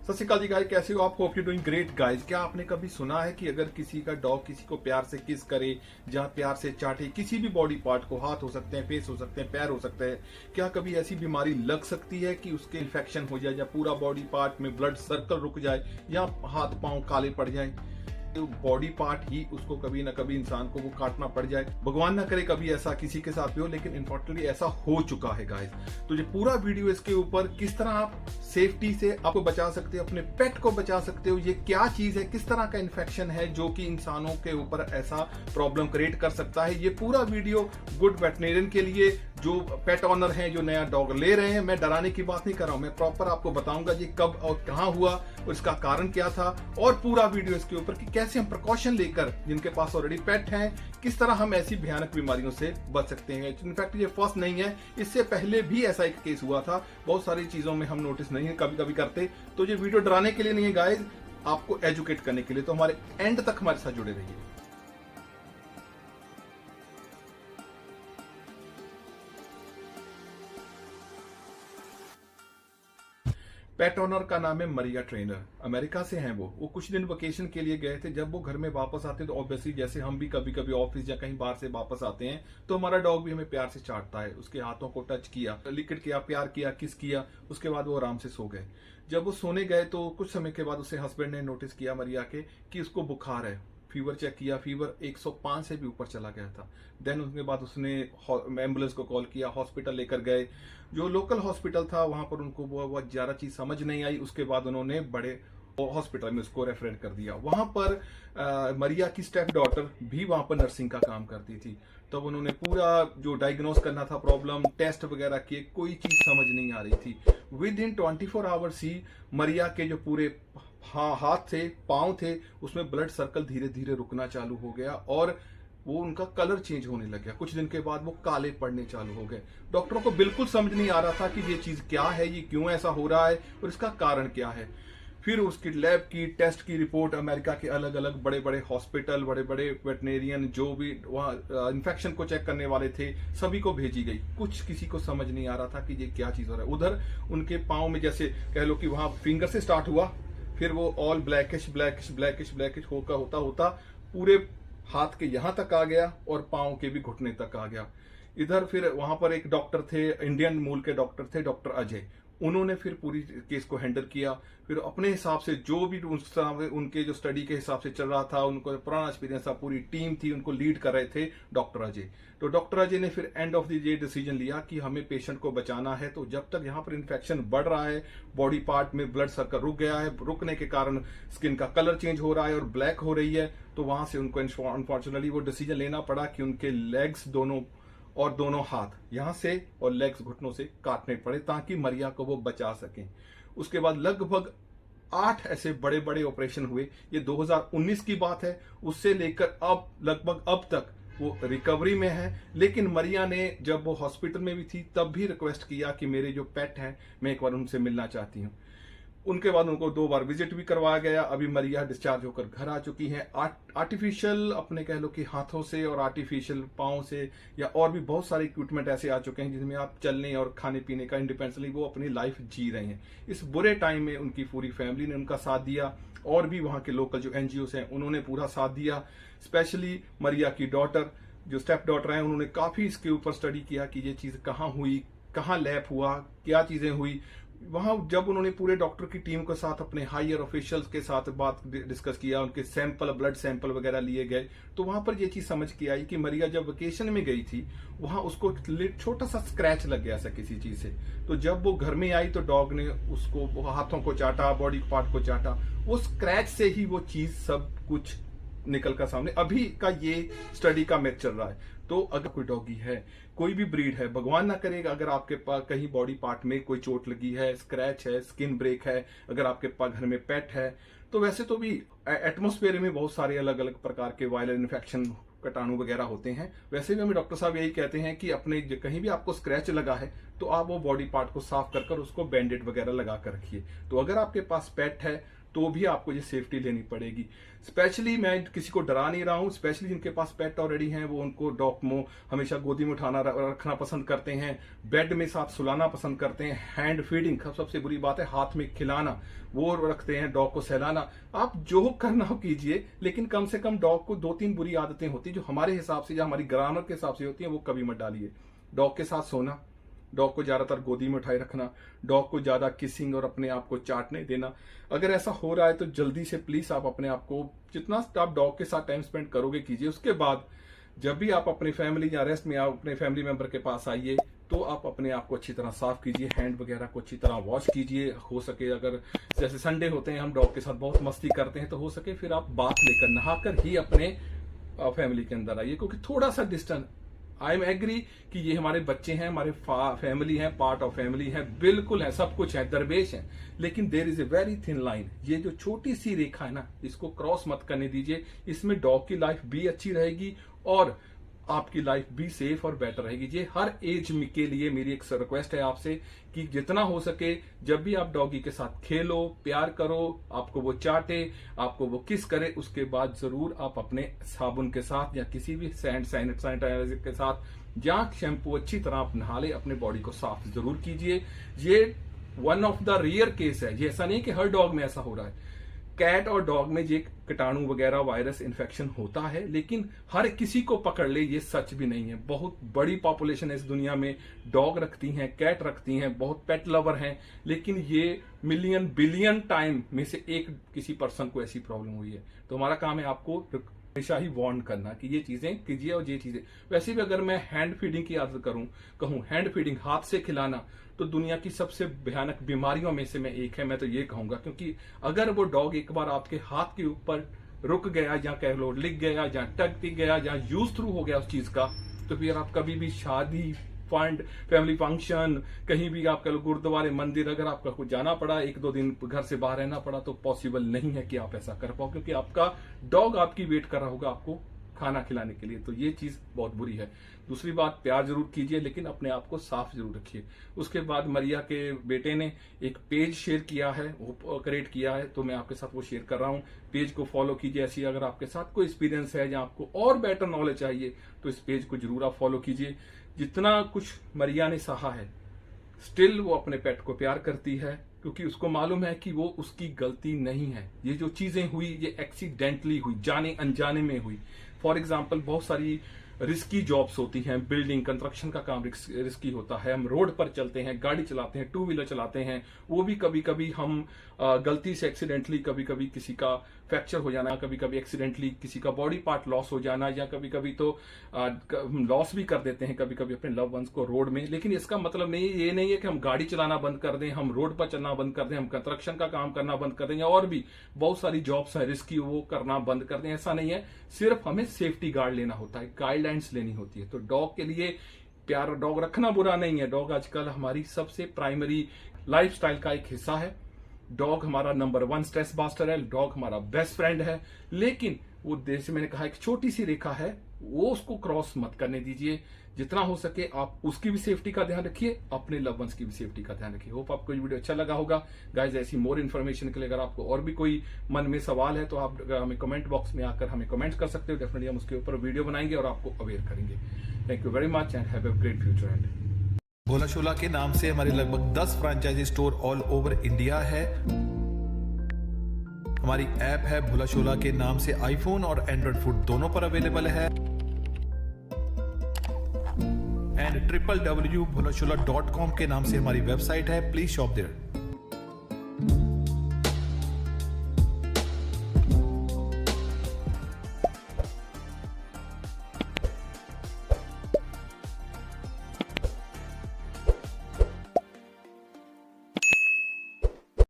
सत श्री अकाल जी गाइस, कैसे हो आप? Hope you doing great guys. क्या आपने कभी सुना है कि अगर किसी का डॉग किसी को प्यार से किस करे, जहां प्यार से चाटे, किसी भी बॉडी पार्ट को, हाथ हो सकते हैं, फेस हो सकते हैं, पैर हो सकते हैं, क्या कभी ऐसी बीमारी लग सकती है कि उसके इन्फेक्शन हो जाए या पूरा बॉडी पार्ट में ब्लड सर्कल रुक जाए या हाथ पांव काले पड़ जाए? तो बॉडी पार्ट ही उसको कभी ना कभी इंसान को वो काटना पड़ जाए। भगवान ना करे कभी ऐसा किसी के साथ भी हो, लेकिन इनफॉर्चुनेटली ऐसा हो चुका है गाइस। तो ये पूरा वीडियो इसके ऊपर किस तरह आप सेफ्टी से आपको बचा सकते हो, अपने पेट को बचा सकते हो, ये क्या चीज है, किस तरह का इन्फेक्शन है जो कि इंसानों के ऊपर ऐसा प्रॉब्लम क्रिएट कर सकता है। ये पूरा वीडियो गुड वेटनेरियन के लिए, जो पेट ऑनर हैं, जो नया डॉग ले रहे हैं। मैं डराने की बात नहीं कर रहा हूं, मैं प्रॉपर आपको बताऊंगा ये कब और कहां हुआ और इसका कारण क्या था, और पूरा वीडियो इसके ऊपर कि कैसे हम प्रिकॉशन लेकर, जिनके पास ऑलरेडी पेट हैं, किस तरह हम ऐसी भयानक बीमारियों से बच सकते हैं। इनफैक्ट ये फर्स्ट नहीं है, इससे पहले भी ऐसा एक केस हुआ था। बहुत सारी चीजों में हम नोटिस नहीं कभी कभी करते। तो ये वीडियो डराने के लिए नहीं है गाइज, आपको एजुकेट करने के लिए। तो हमारे एंड तक हमारे साथ जुड़े रहिए। पेट ओनर का नाम है मरिया ट्रेनर, अमेरिका से हैं वो कुछ दिन वेकेशन के लिए गए थे। जब वो घर में वापस आते हैं तो ऑब्वियसली जैसे हम भी कभी कभी ऑफिस या कहीं बाहर से वापस आते हैं तो हमारा डॉग भी हमें प्यार से चाटता है। उसके हाथों को टच किया, लिकट किया, प्यार किया, किस किया, उसके बाद वो आराम से सो गए। जब वो सोने गए तो कुछ समय के बाद उसे हस्बैंड ने नोटिस किया मरिया के कि उसको बुखार है। फीवर चेक किया, फीवर 105 से भी ऊपर चला गया था। देन उसके बाद उसने एम्बुलेंस को कॉल किया, हॉस्पिटल लेकर गए। जो लोकल हॉस्पिटल था वहां पर उनको वो ज्यादा चीज समझ नहीं आई। उसके बाद उन्होंने बड़े हॉस्पिटल में उसको रेफर कर दिया। वहां पर मरिया की स्टेप डॉटर भी वहां पर नर्सिंग का काम करती थी। तब उन्होंने पूरा जो डायग्नोस करना था प्रॉब्लम, टेस्ट वगैरह किए, कोई चीज समझ नहीं आ रही थी। विद इन 24 आवर्स ही मरिया के जो पूरे हाथ थे, पांव थे, उसमें ब्लड सर्कल धीरे धीरे रुकना चालू हो गया और वो उनका कलर चेंज होने लग गया। कुछ दिन के बाद वो काले पड़ने चालू हो गए। डॉक्टरों को बिल्कुल समझ नहीं आ रहा था कि ये चीज क्या है, ये क्यों ऐसा हो रहा है और इसका कारण क्या है। फिर उसकी लैब की टेस्ट की रिपोर्ट अमेरिका के अलग अलग बड़े बड़े हॉस्पिटल, बड़े बड़े वेटनेरियन जो भी वहाँ इन्फेक्शन को चेक करने वाले थे, सभी को भेजी गई। कुछ किसी को समझ नहीं आ रहा था कि ये क्या चीज हो रहा है। उधर उनके पाँव में जैसे कह लो कि वहां फिंगर से स्टार्ट हुआ, फिर वो all blackish blackish blackish blackish होकर होता होता पूरे हाथ के यहां तक आ गया और पांव के भी घुटने तक आ गया। इधर फिर वहां पर एक डॉक्टर थे, इंडियन मूल के डॉक्टर थे, डॉक्टर अजय। उन्होंने फिर पूरी केस को हैंडल किया। फिर अपने हिसाब से जो भी उनके जो स्टडी के हिसाब से चल रहा था, उनको पुराना एक्सपीरियंस था, पूरी टीम थी, उनको लीड कर रहे थे डॉक्टर अजय। तो डॉक्टर अजय ने फिर end of the day decision लिया कि हमें पेशेंट को बचाना है। तो जब तक यहाँ पर इन्फेक्शन बढ़ रहा है, बॉडी पार्ट में ब्लड सर्कल रुक गया है, रुकने के कारण स्किन का कलर चेंज हो रहा है और ब्लैक हो रही है, तो वहां से उनको अनफॉर्चुनेटली वो डिसीजन लेना पड़ा कि उनके लेग्स दोनों और दोनों हाथ यहां से और लेग्स घुटनों से काटने पड़े ताकि मरिया को वो बचा सकें। उसके बाद लगभग 8 ऐसे बड़े बड़े ऑपरेशन हुए। ये 2019 की बात है। उससे लेकर अब लगभग अब तक वो रिकवरी में है। लेकिन मरिया ने जब वो हॉस्पिटल में भी थी तब भी रिक्वेस्ट किया कि मेरे जो पेट हैं, मैं एक बार उनसे मिलना चाहती हूँ। उनके बाद उनको 2 बार विजिट भी करवाया गया। अभी मरिया डिस्चार्ज होकर घर आ चुकी है। आर्टिफिशियल अपने कह लो कि हाथों से और आर्टिफिशियल पाँव से या और भी बहुत सारे इक्विपमेंट ऐसे आ चुके हैं जिसमें आप चलने और खाने पीने का इंडिपेंडेंटली वो अपनी लाइफ जी रहे हैं। इस बुरे टाइम में उनकी पूरी फैमिली ने उनका साथ दिया और भी वहां के लोकल जो एनजीओ हैं उन्होंने पूरा साथ दिया। स्पेशली मरिया की डॉटर, जो स्टेप डॉटर है, उन्होंने काफी इसके ऊपर स्टडी किया कि ये चीज कहाँ हुई, कहाँ लैप हुआ, क्या चीजें हुई। वहां जब उन्होंने पूरे डॉक्टर की टीम के साथ अपने हायर ऑफिशियल्स के साथ बात डिस्कस किया, उनके सैंपल, ब्लड सैंपल वगैरह लिए गए, तो वहां पर ये चीज समझ के आई कि मरिया जब वेकेशन में गई थी वहां उसको छोटा सा स्क्रैच लग गया था किसी चीज से। तो जब वो घर में आई तो डॉग ने उसको हाथों को चाटा, बॉडी पार्ट को चाटा। वो स्क्रैच से ही वो चीज सब कुछ निकल कर सामने। अभी का ये स्टडी का मैच चल रहा है। तो अगर कोई डॉगी है, कोई भी ब्रीड है, भगवान ना करेगा अगर आपके पास कहीं बॉडी पार्ट में कोई चोट लगी है, स्क्रैच है, स्किन ब्रेक है, अगर आपके पास घर में पेट है, तो वैसे तो भी एटमॉस्फेयर में बहुत सारे अलग अलग प्रकार के वायरल इन्फेक्शन, कीटाणु वगैरह होते हैं। वैसे भी हमें डॉक्टर साहब यही कहते हैं कि अपने कहीं भी आपको स्क्रैच लगा है तो आप वो बॉडी पार्ट को साफ कर उसको बैंडेड वगैरह लगा कर रखिए। तो अगर आपके पास पेट है तो भी आपको ये सेफ्टी लेनी पड़ेगी। स्पेशली मैं किसी को डरा नहीं रहा हूँ, स्पेशली जिनके पास पेट ऑलरेडी हैं, वो उनको डॉग को हमेशा गोदी में उठाना रखना पसंद करते हैं, बेड में साथ सुलाना पसंद करते हैं, हैंड फीडिंग सबसे बुरी बात है, हाथ में खिलाना वो रखते हैं, डॉग को सहलाना। आप जो करना हो कीजिए, लेकिन कम से कम डॉग को 2-3 बुरी आदतें होती है जो हमारे हिसाब से या हमारी ग्रामर के हिसाब से होती है, वो कभी मत डालिए। डॉग के साथ सोना, डॉग को ज्यादातर गोदी में उठाए रखना, डॉग को ज्यादा किसिंग और अपने आप को चाटने देना। अगर ऐसा हो रहा है तो जल्दी से प्लीज आप अपने आप को जितना आप डॉग के साथ टाइम स्पेंड करोगे कीजिए। उसके बाद जब भी आप अपनी फैमिली या रेस्ट में आप अपने फैमिली मेंबर के पास आइए तो आप अपने आप को अच्छी तरह साफ कीजिए, हैंड वगैरह को अच्छी तरह वॉश कीजिए। हो सके अगर जैसे संडे होते हैं हम डॉग के साथ बहुत मस्ती करते हैं, तो हो सके फिर आप बाथ लेकर नहाकर ही अपने फैमिली के अंदर आइए, क्योंकि थोड़ा सा डिस्टेंस, आई एम एग्री कि ये हमारे बच्चे हैं, हमारे फैमिली है, पार्ट ऑफ फैमिली है, बिल्कुल है, सब कुछ है, दरवेश है, लेकिन there is a very thin line. ये जो छोटी सी रेखा है ना, इसको क्रॉस मत करने दीजिए। इसमें डॉग की लाइफ भी अच्छी रहेगी और आपकी लाइफ भी सेफ और बेटर रहेगी। ये हर एज के लिए मेरी एक रिक्वेस्ट है आपसे कि जितना हो सके जब भी आप डॉगी के साथ खेलो, प्यार करो, आपको वो चाटे, आपको वो किस करे, उसके बाद जरूर आप अपने साबुन के साथ या किसी भी सैनिटाइजर के साथ या शैम्पू अच्छी तरह आप नहा ले, अपने बॉडी को साफ जरूर कीजिए। ये one of the rare case है, ये ऐसा नहीं कि हर डॉग में ऐसा हो रहा है। कैट और डॉग में ये कीटाणु वगैरह वायरस इन्फेक्शन होता है, लेकिन हर किसी को पकड़ ले ये सच भी नहीं है। बहुत बड़ी पॉपुलेशन इस दुनिया में डॉग रखती हैं, कैट रखती हैं, बहुत पेट लवर हैं, लेकिन ये मिलियन बिलियन टाइम में से एक किसी पर्सन को ऐसी प्रॉब्लम हुई है। तो हमारा काम है आपको हमेशा ही वार्न करना कि ये चीजें कीजिए और ये चीजें। वैसे भी अगर मैं हैंड फीडिंग की आदत कहूं हैंड फीडिंग, हाथ से खिलाना, तो दुनिया की सबसे भयानक बीमारियों में से मैं एक है, मैं तो ये कहूंगा। क्योंकि अगर वो डॉग एक बार आपके हाथ के ऊपर रुक गया या कह लो लिख गया या टक गया या यूज थ्रू हो गया उस चीज का, तो फिर आप कभी भी शादी, फंड, फैमिली फंक्शन, कहीं भी आप कह लो गुरुद्वारे, मंदिर, अगर आपका कुछ जाना पड़ा, 1-2 दिन घर से बाहर रहना पड़ा, तो पॉसिबल नहीं है कि आप ऐसा कर पाओ, क्योंकि आपका डॉग आपकी वेट कर रहा होगा आपको खाना खिलाने के लिए। तो ये चीज बहुत बुरी है। दूसरी बात, प्यार जरूर कीजिए, लेकिन अपने आप को साफ जरूर रखिए। उसके बाद मरिया के बेटे ने एक पेज शेयर किया है, वो क्रिएट किया है, तो मैं आपके साथ वो शेयर कर रहा हूँ। पेज को फॉलो कीजिए। ऐसी अगर आपके साथ कोई एक्सपीरियंस है या आपको और बेटर नॉलेज चाहिए तो इस पेज को जरूर आप फॉलो कीजिए। जितना कुछ मरिया ने सहा है, स्टिल वो अपने पेट को प्यार करती है, क्योंकि उसको मालूम है कि वो उसकी गलती नहीं है। ये जो चीजें हुई ये एक्सीडेंटली हुई, जाने अनजाने में हुई। फॉर एग्जाम्पल बहुत सारी रिस्की जॉब्स होती हैं, बिल्डिंग कंस्ट्रक्शन का काम रिस्की होता है, हम रोड पर चलते हैं, गाड़ी चलाते हैं, 2 व्हीलर चलाते हैं, वो भी कभी कभी हम गलती से एक्सीडेंटली, कभी कभी किसी का फ्रैक्चर हो जाना, कभी कभी एक्सीडेंटली किसी का बॉडी पार्ट लॉस हो जाना, या कभी कभी तो लॉस भी कर देते हैं कभी कभी अपने लव वंस को रोड में। लेकिन इसका मतलब ये नहीं है कि हम गाड़ी चलाना बंद कर दें, हम रोड पर चलना बंद कर दें, हम कंस्ट्रक्शन का काम करना बंद कर दें, या और भी बहुत सारी जॉब्स हैं रिस्की, वो करना बंद कर दें। ऐसा नहीं है, सिर्फ हमें सेफ्टी गार्ड लेना होता है, गाइडलाइंस लेनी होती है। तो डॉग के लिए प्यार, डॉग रखना बुरा नहीं है। डॉग आजकल हमारी सबसे प्राइमरी लाइफस्टाइल का एक हिस्सा है। डॉग हमारा नंबर 1 स्ट्रेस बास्टर है, डॉग हमारा बेस्ट फ्रेंड है, लेकिन वो जैसे मैंने कहा एक छोटी सी रेखा है, वो उसको क्रॉस मत करने दीजिए। जितना हो सके आप उसकी भी सेफ्टी का ध्यान रखिए, अपने लव वंस की भी सेफ्टी का ध्यान रखिए। होप आपको ये वीडियो अच्छा लगा होगा। गाइज ऐसी मोर इन्फॉर्मेशन के लिए अगर आपको और भी कोई मन में सवाल है तो आप हमें कमेंट बॉक्स में आकर हमें कमेंट कर सकते हो। डेफिनेटली हम उसके ऊपर वीडियो बनाएंगे और आपको अवेयर करेंगे। Thank you very much and have a great future and Bhola Shola के नाम से हमारे लगभग 10 franchisee store all over India है। हमारी ऐप है भोला शोला के नाम से, आईफोन और एंड्रॉइड फोन दोनों पर अवेलेबल है। एंड www.bholashola.com के नाम से हमारी वेबसाइट है। Please shop there.